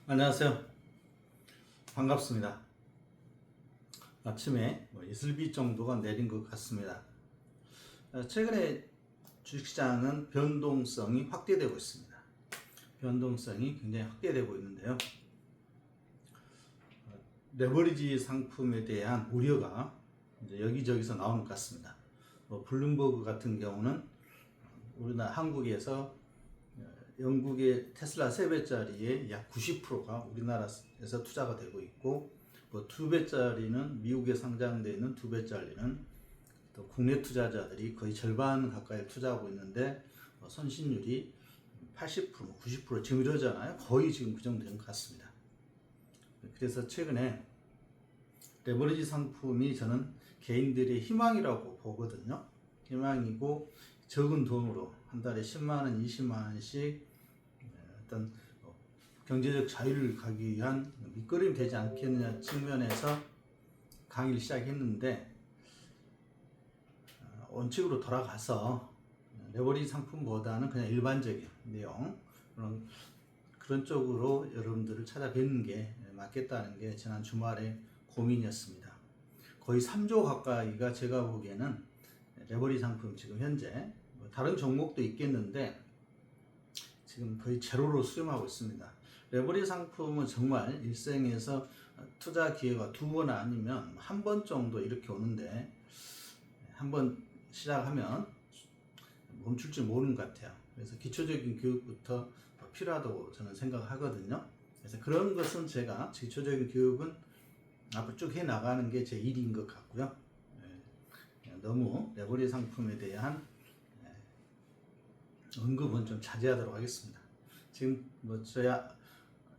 안녕하세요. 반갑습니다. 아침에 이슬비 정도가 내린 것 같습니다. 최근에 주식시장은 변동성이 확대되고 있습니다. 변동성이 굉장히 확대되고 있는데요. 레버리지 상품에 대한 우려가 이제 여기저기서 나오는 것 같습니다. 블룸버그 같은 경우는 우리나라 한국에서 영국의 테슬라 3배짜리의 약 90%가 우리나라에서 투자가 되고 있고, 2배짜리는 미국에 상장되어 있는 2배짜리는 또 국내 투자자들이 거의 절반 가까이 투자하고 있는데, 선신율이 80%, 90% 지금 이러잖아요. 거의 지금 그 정도 된 것 같습니다. 그래서 최근에 레버리지 상품이 저는 개인들의 희망이라고 보거든요. 희망이고, 적은 돈으로 한 달에 10만원, 20만원씩 어떤 경제적 자유를 가기 위한 밑거름이 되지 않겠느냐 측면에서 강의를 시작했는데, 원칙으로 돌아가서 레버리지 상품보다는 그냥 일반적인 내용, 그런 쪽으로 여러분들을 찾아뵙는 게 맞겠다는 게 지난 주말에 고민이었습니다. 거의 3조 가까이가 제가 보기에는 레버리지 상품 지금 현재 다른 종목도 있겠는데 지금 거의 제로로 수렴하고 있습니다. 레버리지 상품은 정말 일생에서 투자 기회가 2번 아니면 한 번 정도 이렇게 오는데, 한 번 시작하면 멈출 줄 모르는 것 같아요. 그래서 기초적인 교육부터 필요하다고 저는 생각하거든요. 그래서 그런 것은 제가 기초적인 교육은 앞으로 쭉 해 나가는 게 제 일인 것 같고요. 너무 레버리지 상품에 대한 언급은 좀 자제하도록 하겠습니다. 지금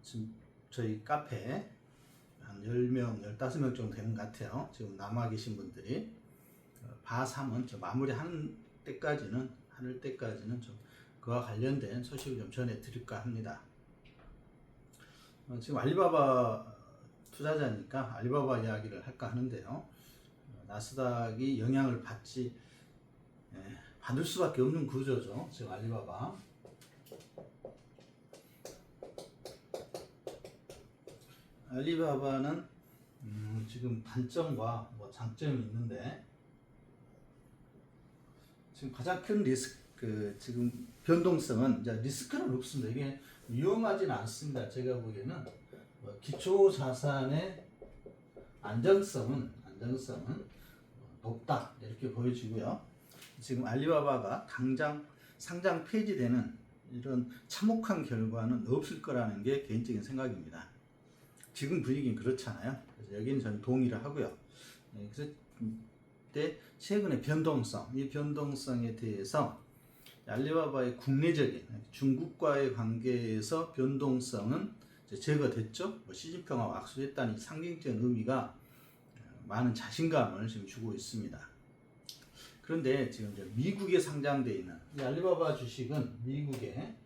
지금 저희 카페 한 10명, 15명 정도 되는 것 같아요. 지금 남아 계신 분들이. 바3은 좀 마무리하는 때까지는, 좀 그와 관련된 소식을 좀 전해 드릴까 합니다. 지금 알리바바 투자자니까 알리바바 이야기를 할까 하는데요. 나스닥이 영향을 받을 수밖에 없는 구조죠. 지금 알리바바. 알리바바는 지금 단점과 장점이 있는데, 지금 가장 큰 지금 변동성은 이제 리스크는 없습니다. 이게 위험하지는 않습니다. 제가 보기에는 기초 자산의 안정성은 높다 이렇게 보여지고요. 지금 알리바바가 당장 상장 폐지되는 이런 참혹한 결과는 없을 거라는 게 개인적인 생각입니다. 지금 분위기는 그렇잖아요. 그래서 여기는 저는 동의를 하고요. 그래서 최근의 이 변동성에 대해서 알리바바의 국내적인 중국과의 관계에서 변동성은 제거됐죠. 시진핑하고 악수했다는 상징적인 의미가 많은 자신감을 지금 주고 있습니다. 그런데 지금 이제 미국에 상장되어 있는 이 알리바바 주식은 미국의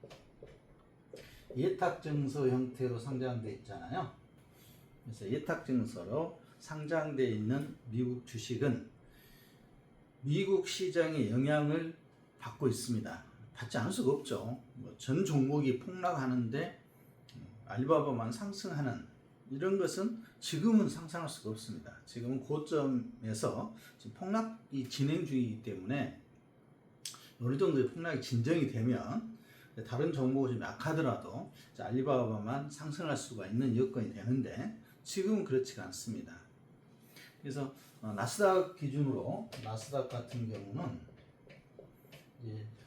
예탁증서 형태로 상장되어 있잖아요. 그래서 예탁증서로 상장되어 있는 미국 주식은 미국 시장의 영향을 받고 있습니다. 받지 않을 수가 없죠. 전 종목이 폭락하는데 알리바바만 상승하는 이런 것은 지금은 상상할 수가 없습니다. 지금은 고점에서 지금 폭락이 진행 중이기 때문에 어느 정도의 폭락이 진정이 되면 다른 종목이 좀 약하더라도 알리바바만 상승할 수가 있는 여건이 되는데, 지금은 그렇지가 않습니다. 그래서 나스닥 기준으로 나스닥 같은 경우는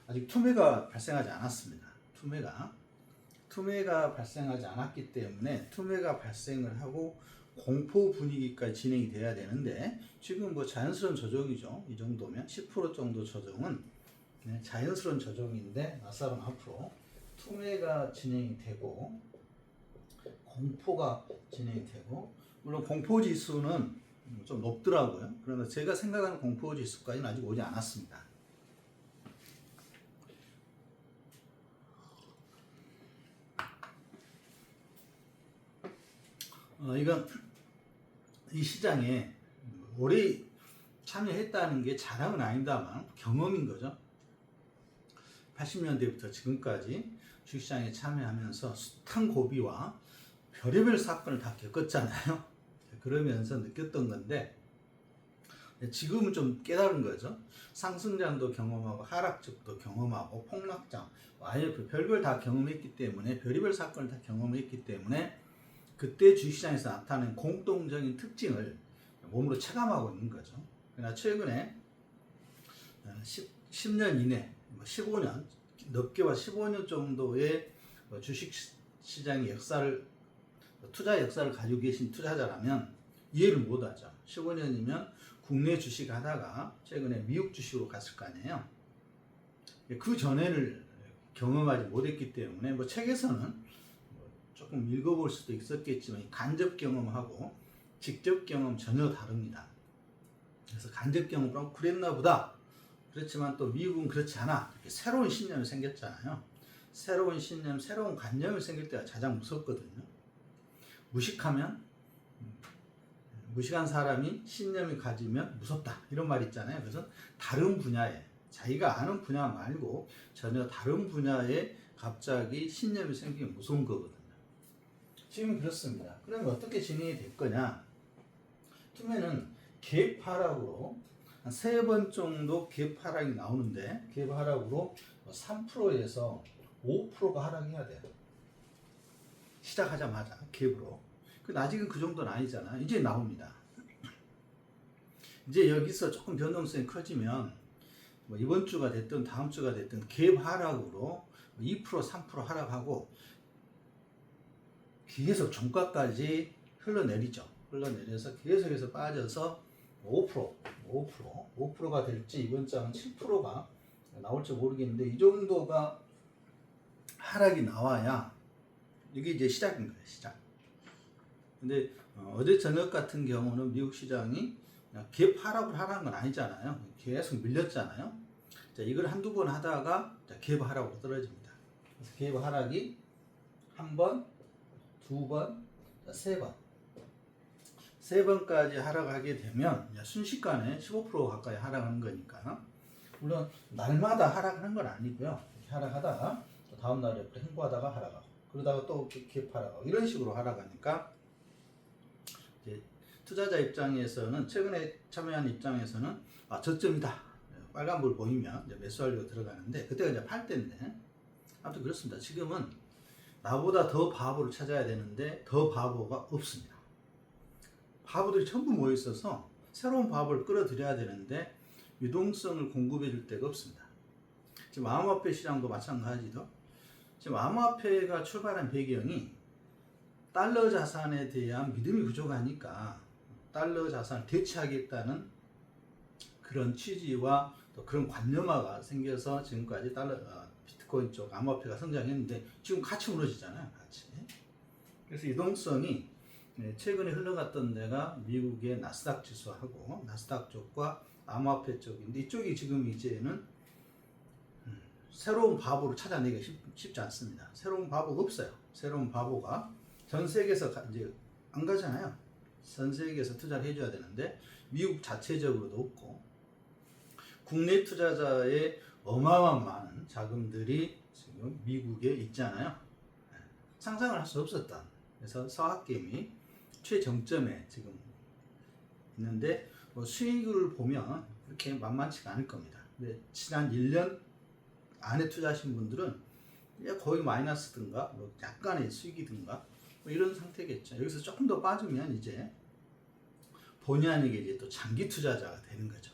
아직 투매가 발생하지 않았습니다. 투매가 발생하지 않았기 때문에 투매가 발생을 하고 공포 분위기까지 진행이 돼야 되는데, 지금 자연스러운 조정이죠. 이 정도면 10% 정도 조정은 자연스러운 조정인데, 나스닥은 앞으로 투매가 진행이 되고 공포가 진행이 되고, 물론 공포지수는 좀 높더라고요. 그러나 제가 생각하는 공포지수까지는 아직 오지 않았습니다. 이건 이 시장에 오래 참여했다는 게 자랑은 아닙니다만 경험인 거죠. 80년대부터 지금까지 주식시장에 참여하면서 숱한 고비와 별의별 사건을 다 겪었잖아요. 그러면서 느꼈던 건데 지금은 좀 깨달은 거죠. 상승장도 경험하고 하락장도 경험하고 폭락장, IMF 별걸 다 경험했기 때문에 별의별 사건을 다 경험했기 때문에 그때 주식시장에서 나타낸 공통적인 특징을 몸으로 체감하고 있는 거죠. 그러나 최근에 10년 이내, 15년, 넓게 봐 15년 정도의 주식시장의 역사를, 투자 역사를 가지고 계신 투자자라면 이해를 못하죠. 15년이면 국내 주식 하다가 최근에 미국 주식으로 갔을 거 아니에요. 그 전에를 경험하지 못했기 때문에 뭐 책에서는 조금 읽어볼 수도 있었겠지만 간접 경험하고 직접 경험 전혀 다릅니다. 그래서 간접 경험으로 그랬나 보다. 그렇지만 또 미국은 그렇지 않아. 이렇게 새로운 신념이 생겼잖아요. 새로운 신념, 새로운 관념이 생길 때가 가장 무섭거든요. 무식한 사람이 신념이 가지면 무섭다. 이런 말 있잖아요. 그래서 다른 분야에, 자기가 아는 분야 말고 전혀 다른 분야에 갑자기 신념이 생기면 무서운 거거든요. 지금 그렇습니다. 그러면 어떻게 진행이 될 거냐? 투매는 갭 하락으로 한 3번 정도 갭 하락이 나오는데 갭 하락으로 3%에서 5%가 하락해야 돼요. 시작하자마자 갭으로. 아직은 그 정도는 아니잖아. 이제 나옵니다. 이제 여기서 조금 변동성이 커지면 뭐 이번 주가 됐든 다음 주가 됐든 갭 하락으로 2% 3% 하락하고 계속 종가까지 흘러내리죠. 흘러내려서 계속해서 빠져서 5%가 될지 이번 장은 7%가 나올지 모르겠는데 이 정도가 하락이 나와야 이게 이제 시작인 거예요. 시작. 근데 어제 저녁 같은 경우는 미국 시장이 갭 하락을 하라는 건 아니잖아요. 계속 밀렸잖아요. 자, 이걸 한두 번 하다가 갭 하락으로 떨어집니다. 그래서 갭 하락이 한 번, 두 번, 세 번. 세 번까지 하락하게 되면 순식간에 15% 가까이 하락하는 거니까 물론 날마다 하락하는 건 아니고요. 하락하다가 또 다음 날에 또 행보하다가 하락하고 그러다가 또 갭 하락하고 이런 식으로 하락하니까 이제 투자자 입장에서는 최근에 참여한 입장에서는 저점이다. 빨간불 보이면 이제 매수하려고 들어가는데 그때가 이제 팔 때인데 아무튼 그렇습니다. 지금은 나보다 더 바보를 찾아야 되는데 더 바보가 없습니다. 바보들이 전부 모여 있어서 새로운 바보를 끌어들여야 되는데 유동성을 공급해 줄 데가 없습니다. 지금 암호화폐 시장도 마찬가지죠. 지금 암호화폐가 출발한 배경이 달러 자산에 대한 믿음이 부족하니까 달러 자산을 대체하겠다는 그런 취지와 또 그런 관념화가 생겨서 지금까지 비트코인 쪽 암호화폐가 성장했는데 지금 같이 무너지잖아요. 같이. 그래서 유동성이 최근에 흘러갔던 데가 미국의 나스닥 지수하고 나스닥 쪽과 암호화폐 쪽인데 이쪽이 지금 이제는 새로운 바보를 찾아내기가 쉽지 않습니다. 새로운 바보가 없어요. 새로운 바보가 전 세계에서 이제 안 가잖아요. 전 세계에서 투자를 해줘야 되는데 미국 자체적으로도 없고 국내 투자자의 어마어마한 많은 자금들이 지금 미국에 있잖아요. 상상을 할 수 없었던. 그래서 서학개미 최정점에 지금 있는데 수익을 보면 그렇게 만만치가 않을 겁니다. 근데 지난 1년 안에 투자하신 분들은 거의 마이너스든가 약간의 수익이든가 이런 상태겠죠. 여기서 조금 더 빠지면 이제 본의 아니게 이제 또 장기 투자자가 되는 거죠.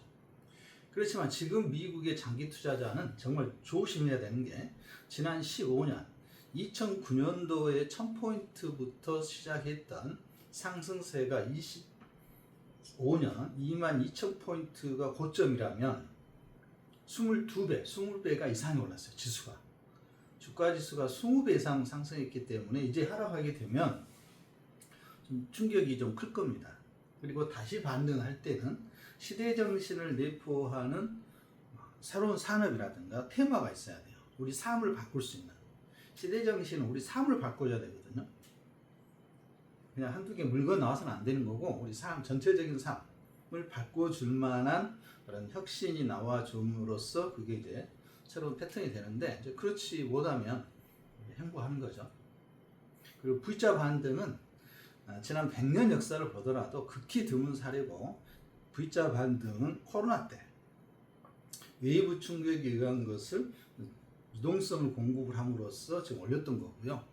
그렇지만 지금 미국의 장기 투자자는 정말 조심해야 되는 게 지난 15년 2009년도에 1000포인트부터 시작했던 상승세가 25년 22,000포인트가 고점이라면 22배, 20배가 이상이 올랐어요. 지수가. 주가 지수가 20배 이상 상승했기 때문에 이제 하락하게 되면 좀 충격이 좀 클 겁니다. 그리고 다시 반등할 때는 시대 정신을 내포하는 새로운 산업이라든가 테마가 있어야 돼요. 우리 삶을 바꿀 수 있는. 시대 정신은 우리 삶을 바꿔줘야 되거든요. 그냥 한두 개 물건 나와서는 안 되는 거고 우리 삶 전체적인 삶을 바꿔줄 만한 그런 혁신이 나와줌으로써 그게 이제 새로운 패턴이 되는데 이제 그렇지 못하면 행보하는 거죠. 그리고 V자 반등은 지난 100년 역사를 보더라도 극히 드문 사례고, V자 반등은 코로나 때 외부 충격에 의한 것을 유동성을 공급을 함으로써 지금 올렸던 거고요.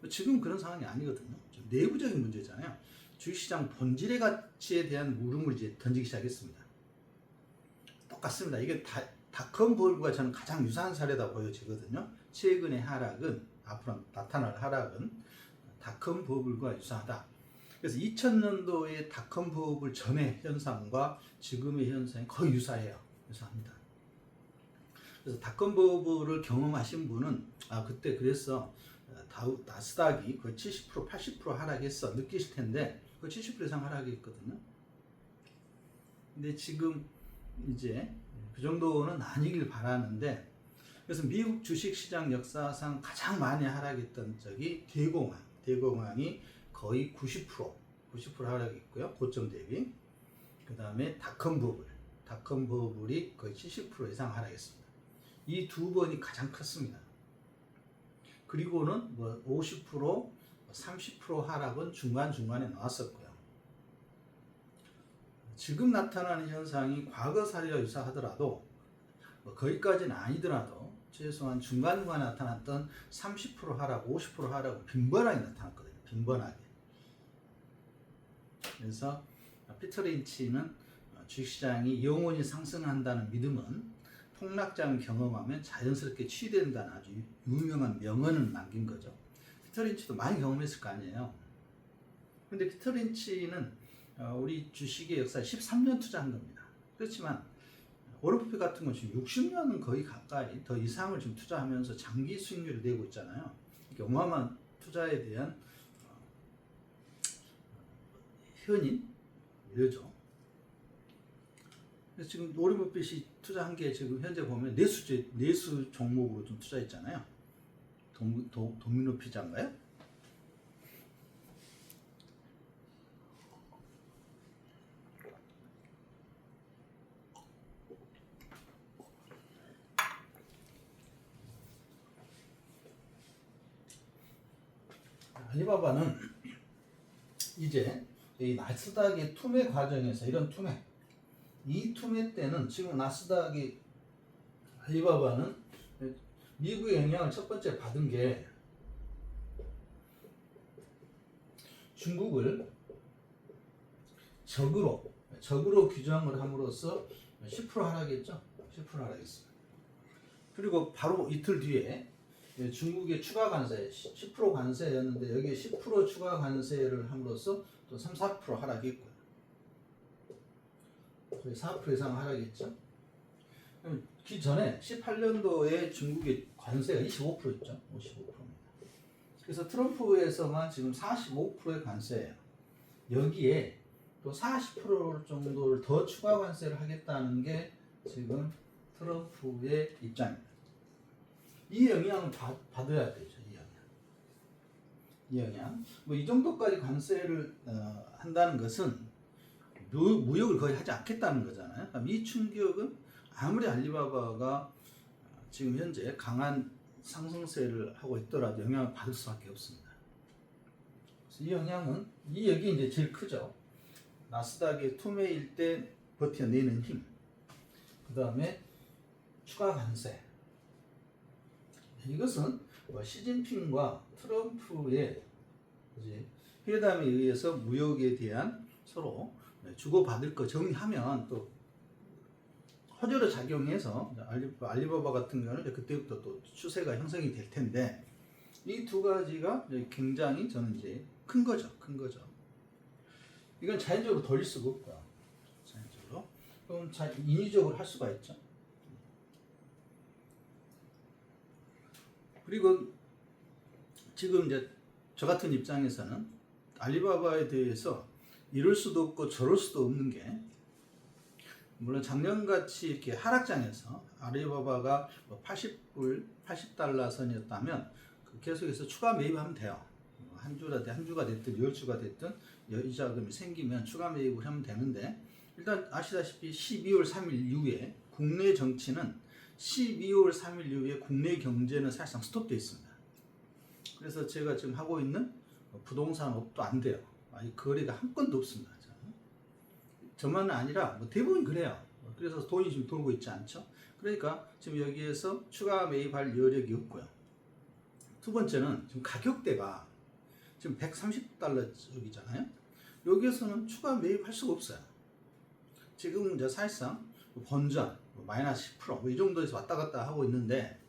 지금 그런 상황이 아니거든요. 내부적인 문제잖아요. 주식시장 본질의 가치에 대한 물음을 이제 던지기 시작했습니다. 똑같습니다. 이게 닷컴 버블과 저는 가장 유사한 사례다 보여지거든요. 최근의 하락은, 앞으로 나타날 하락은 닷컴 버블과 유사하다. 그래서 2000년도의 닷컴 버블 전의 현상과 지금의 현상이 거의 유사해요. 유사합니다. 그래서 닷컴 버블을 경험하신 분은 그때 그래서 나스닥이 거의 70% 80% 하락했어 느끼실 텐데, 그 70% 이상 하락했거든요. 근데 지금 이제 그 정도는 아니길 바라는데, 그래서 미국 주식시장 역사상 가장 많이 하락했던 적이 대공황이 거의 90% 하락했고요. 고점 대비. 그 다음에 닷컴 버블이 거의 70% 이상 하락했습니다. 이 두 번이 가장 컸습니다. 그리고는 50%, 30% 하락은 중간중간에 나왔었고요. 지금 나타나는 현상이 과거 사례와 유사하더라도, 거기까지는 아니더라도 최소한 중간중간에 나타났던 30% 하락, 50% 하락은 빈번하게 나타났거든요. 빈번하게. 그래서 피터 린치는 주식시장이 영원히 상승한다는 믿음은 폭락장을 경험하면 자연스럽게 취된다는 아주 유명한 명언을 남긴 거죠. 피터 린치도 많이 경험했을 거 아니에요. 근데 피터 린치는 우리 주식의 역사에 13년 투자한 겁니다. 그렇지만 워런 버핏 같은 건 지금 60년은 거의 가까이 더 이상을 지금 투자하면서 장기 수익률을 내고 있잖아요. 이게 어마어마한 투자에 대한 현인이죠. 그래서 지금 워런 버핏이 투자한 게 지금 현재 보면 내수 종목으로 좀 투자했잖아요. 도미노 피자인가요? 알리바바는 이제 이 나스닥의 투매 과정에서 이 투매 때는 지금 나스닥이, 알리바바는 미국의 영향을 첫 번째 받은 게 중국을 적으로 규정을 함으로써 10% 하락했죠. 10% 하락했습니다. 그리고 바로 이틀 뒤에 중국의 추가 관세 10% 관세였는데, 여기에 10% 추가 관세를 함으로써 또 3, 4% 하락했고요. 거의 4% 이상 하락했죠. 그 전에 18년도에 중국의 관세가 25% 있죠. 55%입니다. 그래서 트럼프에서만 지금 45%의 관세예요. 여기에 또 40% 정도를 더 추가 관세를 하겠다는 게 지금 트럼프의 입장입니다. 이 영향을 받아야 되죠. 이 영향. 이 정도까지 관세를 한다는 것은 무역을 거의 하지 않겠다는 거잖아요. 그럼 이 충격은 아무리 알리바바가 지금 현재 강한 상승세를 하고 있더라도 영향을 받을 수밖에 없습니다. 그래서 이 영향은, 여기 이제 제일 크죠. 나스닥의 투매일 때 버텨내는 힘. 그 다음에 추가 관세. 이것은 시진핑과 트럼프의 회담에 의해서 무역에 대한 서로 주고받을 거 정리하면 또 호재로 작용해서 알리바바 같은 경우는 그때부터 또 추세가 형성이 될 텐데, 이 두 가지가 굉장히 저는 이제 큰 거죠. 이건 자연적으로 돌릴 수가 없고요. 자연적으로. 그럼 인위적으로 할 수가 있죠. 그리고 지금 이제 저 같은 입장에서는 알리바바에 대해서 이럴 수도 없고 저럴 수도 없는 게, 물론 작년같이 이렇게 하락장에서 알리바바가 80달러 선이었다면 계속해서 추가 매입하면 돼요. 한 주가 됐든 10주가 됐든 이자금이 생기면 추가 매입을 하면 되는데, 일단 아시다시피 12월 3일 이후에 국내 정치는 12월 3일 이후에 국내 경제는 사실상 스톱되어 있습니다. 그래서 제가 지금 하고 있는 부동산 업도 안 돼요. 아니, 거래가 한 건도 없습니다. 저만 아니라 뭐 대부분 그래요. 그래서 돈이 지금 돌고 있지 않죠. 그러니까 지금 여기에서 추가 매입할 여력이 없고요. 두 번째는 지금 가격대가 지금 130달러 쪽이잖아요. 여기에서는 추가 매입할 수가 없어요. 지금 이제 사실상 번전 마이너스 10%이 정도에서 왔다 갔다 하고 있는데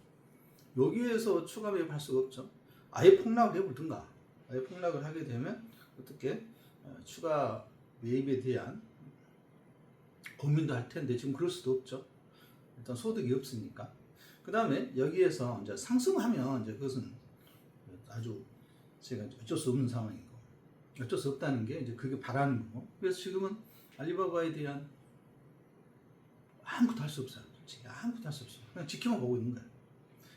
여기에서 추가 매입할 수가 없죠. 아예 폭락을 해보든가. 아예 폭락을 하게 되면 어떻게 추가 매입에 대한 고민도 할 텐데 지금 그럴 수도 없죠. 일단 소득이 없으니까. 그 다음에 여기에서 이제 상승하면 이제 그것은 아주 제가 어쩔 수 없는 상황이고, 어쩔 수 없다는 게 이제 그게 바라는 거고. 그래서 지금은 알리바바에 대한 아무것도 할 수 없어요. 솔직히 아무것도 할 수 없어요. 그냥 지켜만 보고 있는 거예요.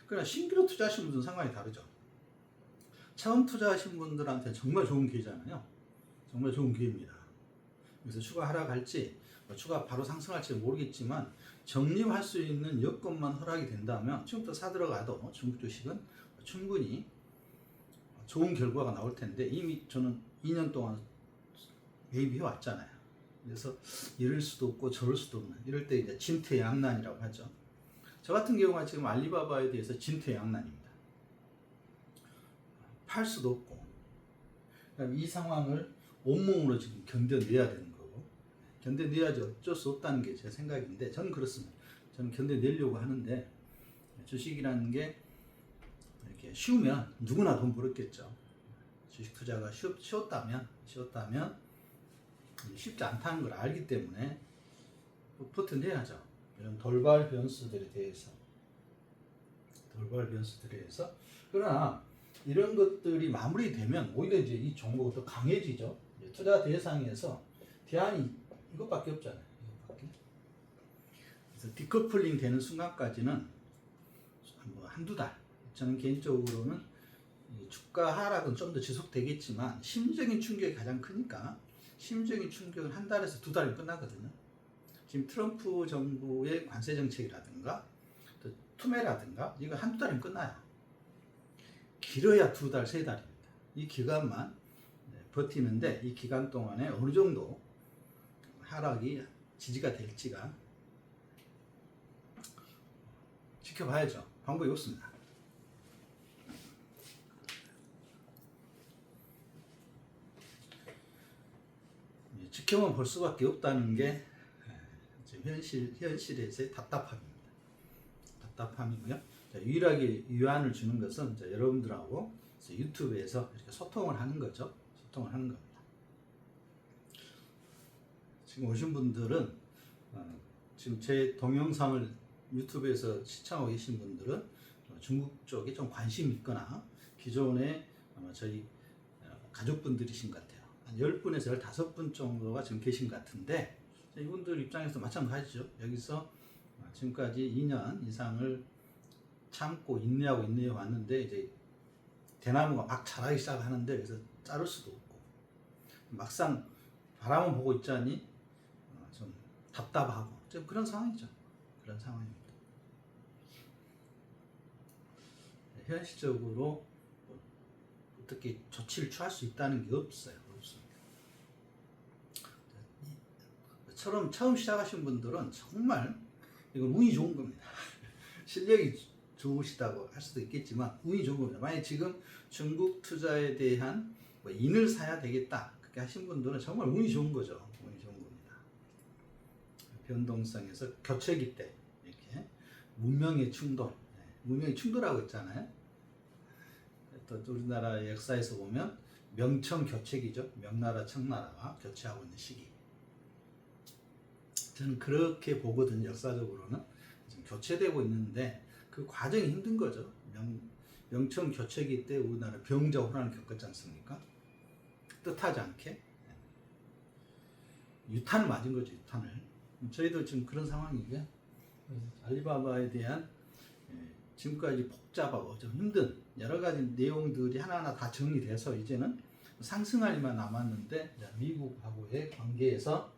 그러나 신규로 투자하신 분들은 상황이 다르죠. 처음 투자하신 분들한테 정말 좋은 기회잖아요. 정말 좋은 기회입니다. 그래서 추가 하락할지 추가 바로 상승할지 모르겠지만 적립할 수 있는 여건만 허락이 된다면 지금부터 사들어가도 중국 주식은 충분히 좋은 결과가 나올 텐데 이미 저는 2년 동안 매입해 왔잖아요. 그래서 이럴 수도 없고 저럴 수도 없는, 이럴 때 이제 진퇴양난이라고 하죠. 저 같은 경우가 지금 알리바바에 대해서 진퇴양난입니다. 팔 수도 없고, 이 상황을 온몸으로 지금 견뎌내야 되는 거고, 견뎌내야지 어쩔 수 없다는 게 제 생각인데, 저는 그렇습니다. 저는 견뎌내려고 하는데, 주식이라는 게 이렇게 쉬우면 누구나 돈 벌었겠죠. 주식 투자가 쉬웠다면 쉽지 않다는 걸 알기 때문에 버텨내야죠. 이런 돌발 변수들에 대해서. 그러나 이런 것들이 마무리되면 오히려 이제 이 종목은 더 강해지죠. 투자 대상에서 대안이 이것밖에 없잖아요. 그래서 디커플링 되는 순간까지는 뭐 한두 달. 저는 개인적으로는 주가 하락은 좀 더 지속되겠지만 심적인 충격이 가장 크니까 심적인 충격은 한 달에서 두 달이 끝나거든요. 지금 트럼프 정부의 관세 정책이라든가 또 투매라든가 이거 한두 달이면 끝나요. 길어야 두 달, 세 달입니다. 이 기간만 버티는데 이 기간 동안에 어느 정도 하락이 지지가 될지가 지켜봐야죠. 방법이 없습니다. 지켜만 볼 수밖에 없다는 게 현실에서의 답답함이고요. 유일하게 유안을 주는 것은 여러분들하고 유튜브에서 이렇게 소통을 하는 거죠. 소통을 하는 겁니다. 지금 오신 분들은 지금 제 동영상을 유튜브에서 시청하고 계신 분들은 중국 쪽에 좀 관심이 있거나 기존에 저희 가족분들이신 것 같아요. 한 10분에서 15분 정도가 지금 계신 것 같은데 이분들 입장에서 마찬가지죠. 여기서 지금까지 2년 이상을 참고 인내하고 왔는데 이제 대나무가 막 자라기 시작하는데 그래서 자를 수도 없고 막상 바람은 보고 있자니 좀 답답하고 좀 그런 상황이죠. 그런 상황입니다. 현실적으로 어떻게 조치를 취할 수 있다는 게 없어요. 처음 시작하신 분들은 정말 이건 운이 좋은 겁니다. 실력이 좋으시다고 할 수도 있겠지만 운이 좋은 겁니다. 만약 지금 중국 투자에 대한 인을 사야 되겠다 그렇게 하신 분들은 정말 운이 좋은 거죠. 운이 좋은 겁니다. 변동성에서 교체기 때 이렇게 문명의 충돌, 문명의 충돌하고 있잖아요. 또 우리나라 역사에서 보면 명청 교체기죠. 명나라 청나라와 교체하고 있는 시기. 저는 그렇게 보거든요. 역사적으로는 지금 교체되고 있는데 그 과정이 힘든 거죠. 명청 교체기 때 우리나라 병자 호란을 겪었지 않습니까? 뜻하지 않게 유탄을 맞은 거죠. 유탄을. 저희도 지금 그런 상황이고요. 알리바바에 대한 지금까지 복잡하고 좀 힘든 여러 가지 내용들이 하나하나 다 정리돼서 이제는 상승할 일만 남았는데 미국하고의 관계에서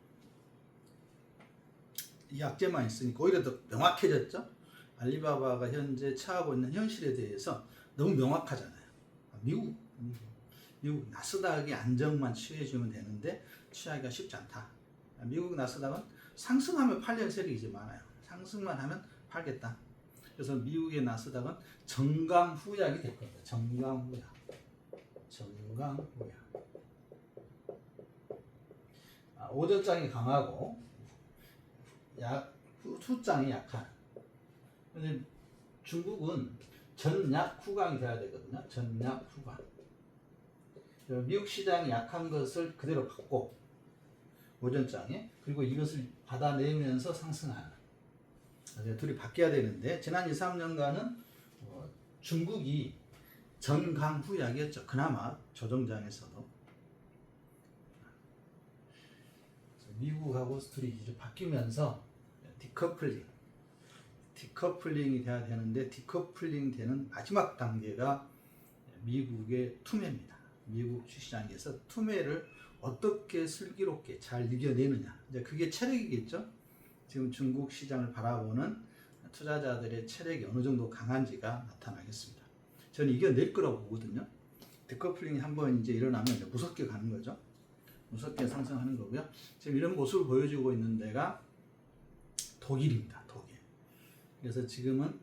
이 약재만 있으니까 오히려 더 명확해졌죠. 알리바바가 현재 처하고 있는 현실에 대해서 너무 명확하잖아요. 미국 미국 나스닥이 안정만 취해주면 되는데 취하기가 쉽지 않다. 미국 나스닥은 상승하면 팔려는 세력이 이제 많아요. 상승만 하면 팔겠다. 그래서 미국의 나스닥은 정강후약이 될 겁니다. 정강후약. 오전장이 강하고 후장이 약한. 근데 중국은 전약 후강이 돼야 되거든요. 전약 후강. 미국 시장이 약한 것을 그대로 받고 오전장에, 그리고 이것을 받아내면서 상승하는. 둘이 바뀌어야 되는데 지난 2, 3년간은 중국이 전강후약이었죠. 그나마 조정장에서도. 미국하고 둘이 이제 바뀌면서 디커플링이 돼야 되는데, 디커플링 되는 마지막 단계가 미국의 투매입니다. 미국 주시장에서 투매를 어떻게 슬기롭게 잘 이겨내느냐. 이제 그게 체력이겠죠. 지금 중국 시장을 바라보는 투자자들의 체력이 어느 정도 강한지가 나타나겠습니다. 저는 이겨낼 거라고 보거든요. 디커플링이 한번 이제 일어나면 이제 무섭게 가는 거죠. 무섭게 상승하는 거고요. 지금 이런 모습을 보여주고 있는 데가 독일입니다. 독일. 그래서 지금은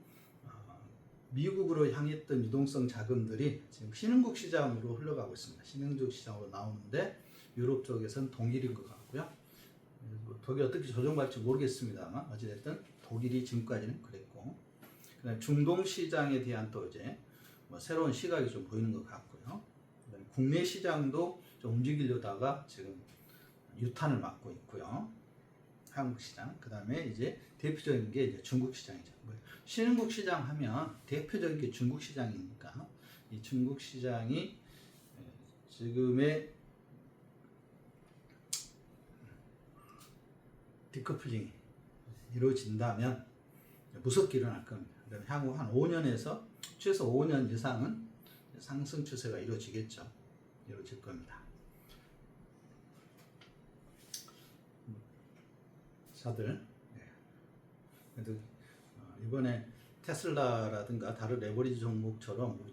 미국으로 향했던 유동성 자금들이 지금 신흥국 시장으로 흘러가고 있습니다. 신흥국 시장으로 나오는데 유럽 쪽에서는 독일인 것 같고요. 독일이 어떻게 조정받을지 모르겠습니다만 어찌됐든 독일이 지금까지는 그랬고, 그다음에 중동 시장에 대한 또 이제 새로운 시각이 좀 보이는 것 같고요. 그다음에 국내 시장도 좀 움직이려다가 지금 유탄을 맞고 있고요. 한국 시장. 그다음에 이제 대표적인 게 이제 중국 시장이죠. 신흥국 시장 하면 대표적인 게 중국 시장이니까 이 중국 시장이 지금의 디커플링이 이루어진다면 무섭게 일어날 겁니다. 향후 한 5년에서 최소 5년 이상은 상승 추세가 이루어지겠죠. 이루어질 겁니다. 다들 그래도 이번에 테슬라라든가 다른 레버리지 종목처럼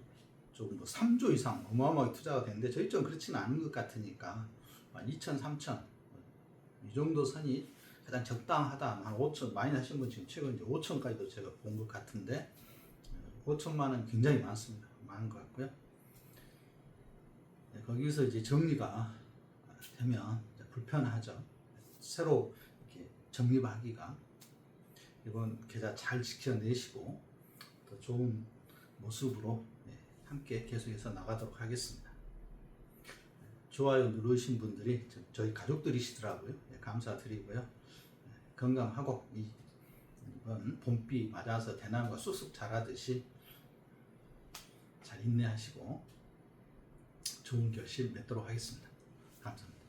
좀 3조 이상 어마어마하게 투자가 되는데 저희 좀 그렇지는 않은 것 같으니까 2천, 3천 이 정도 선이 가장 적당하다. 한 5천 많이 하신 분 지금 최근 이제 5천까지도 제가 본 것 같은데 5천만 원 굉장히 많습니다. 많은 것 같고요. 거기서 이제 정리가 되면 이제 불편하죠. 새로 이렇게 정립하기가. 이번 계좌 잘 지켜내시고 더 좋은 모습으로 함께 계속해서 나가도록 하겠습니다. 좋아요 누르신 분들이 저희 가족들이시더라고요. 감사드리고요. 건강하고 이번 봄비 맞아서 대나무가 쑥쑥 자라듯이 잘 인내하시고 좋은 결실 맺도록 하겠습니다. 감사합니다.